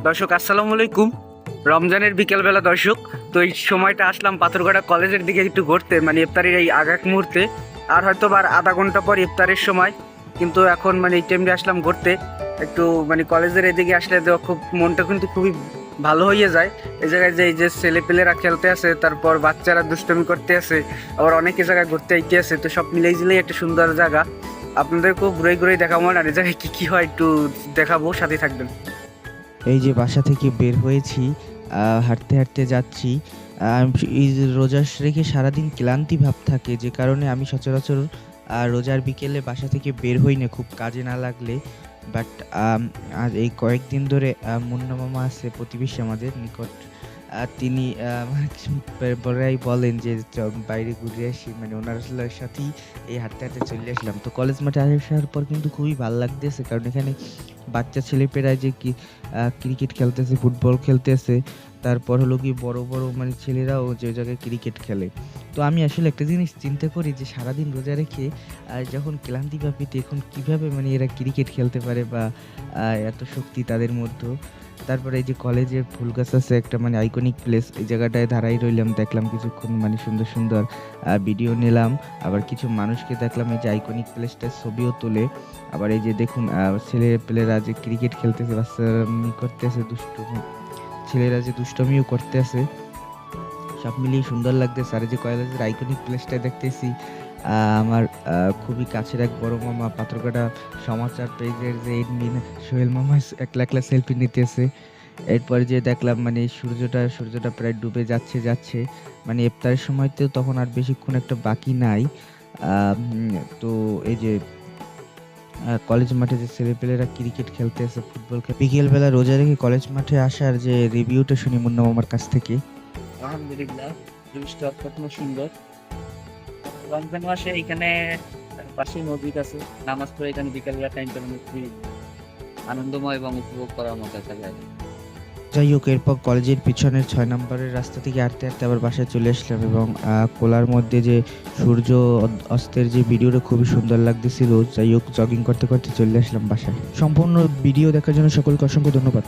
দর্শক আসসালামু আলাইকুম। রমজানের বিকেলবেলা দর্শক, তো এই সময়টা আসলাম পাথরঘাটা কলেজের দিকে একটু ঘুরতে, মানে ইফতারের এই আগাক মুহূর্তে। আর হয়তো বা আর আধা ঘন্টা পর ইফতারের সময়, কিন্তু এখন মানে এই টাইমে আসলাম ঘুরতে একটু, মানে কলেজের এদিকে আসলে তো খুব মনটা কিন্তু খুবই ভালো হয়ে যায়। এই জায়গায় যে এই যে ছেলেপেলেরা খেলতে আছে, তারপর বাচ্চারা দুষ্টমি করতে আছে, আবার অনেকে জায়গায় ঘুরতে আইতে আছে, তো সব মিলেই জিলেই একটা সুন্দর জায়গা। আপনাদেরকেও ঘুরে ঘুরে দেখাবো, আর এই জায়গায় কী কী হয় একটু দেখাবো, সাথে থাকবেন। এই যে বাসা থেকে বের হয়েছি, হাঁটতে হাঁটতে যাচ্ছি। এই যে রোজা রেখে সারাদিন ক্লান্তি ভাব থাকে, যে কারণে আমি সচরাচর রোজার বিকেলে বাসা থেকে বের হই না, খুব কাজে না লাগলে। বাট আজ এই কয়েকদিন ধরে মুন্না মামা আছে প্রতিবেশী আমাদের নিকট, তিনি বড়াই বলেন যে বাইরে ঘুরে আসি, মানে ওনার সাথেই এই হাঁটতে হাঁটতে চলে আসলাম। তো কলেজ মাঠে আসার পর কিন্তু খুবই ভালো লাগতেছে, কারণ এখানে বাচ্চা ছেলেপেলেরা যে কি ক্রিকেট খেলতেছে, ফুটবল খেলতেছে, তারপর হলো কি বড় বড় মানে ছেলেরাও যে জায়গায় ক্রিকেট খেলে। তো আমি আসলে একটা জিনিস চিন্তা করি যে সারাদিন রোজা রেখে যখন ক্লান্তি ভাবিতে এখন কিভাবে মানে এরা ক্রিকেট খেলতে পারে, বা এত শক্তি তাদের মধ্যে। তারপরে এই যে কলেজের ফুল গাছ আছে একটা, মানে আইকনিক প্লেস, এই জায়গাটায় দাঁড়াই রইলাম, দেখলাম কিছুক্ষণ, মানে সুন্দর সুন্দর ভিডিও নিলাম। আবার কিছু মানুষকে দেখলাম এই যে আইকনিক প্লেসটার ছবিও তোলে। আবার এই যে দেখুন ছেলে পেলেরা যে ক্রিকেট খেলতেছে, বাচ্চামি করতেছে, ছেলেরা যে দুষ্টমিও করতেছে, সব মিলিয়ে সুন্দর লাগতেছে। আর এই যে কলেজের আইকনিক প্লেসটা দেখতেছি, আমার খুবই কাছের এক বড় মামা পাথরঘাটা সমাচার পেজের যে এডমিন সোহেল মামা একলা একলা সেলফি নিতেছে। এরপর যে দেখলাম মানে সূর্যটা প্রায় ডুবে যাচ্ছে, মানে ইফতারের সময় তো তখন আর বেশিক্ষণ একটা বাকি নাই। তো এই যে কলেজ মাঠে যে ছেলেপেলেরা ক্রিকেট খেলতেছে, ফুটবল বিকেলবেলা রোজা রেখে কলেজ মাঠে আসার যে রিভিউটা শুনি মুন্না মামার কাছ থেকে। আলহামদুলিল্লাহ, জিনিসটা অত্যন্ত সুন্দর। রমজান মাসে এখানে পাশে মসজিদ আছে, নামাজ পড়ে এখানে বিকালবেলা টাইম কাটানো খুবই আনন্দময় এবং উপভোগ করার মতো একটা জায়গা। যাই হোক, এরপর কলেজের পিছনের 6 নম্বরের রাস্তা থেকে হাঁটতে হাঁটতে আবার বাসায় চলে আসলাম, এবং কোলার মধ্যে যে সূর্য অস্তের যে ভিডিওটা খুবই সুন্দর লাগতেছিল। যাই হোক, জগিং করতে করতে চলে আসলাম বাসায়। সম্পূর্ণ ভিডিও দেখার জন্য সকলকে অসংখ্য ধন্যবাদ।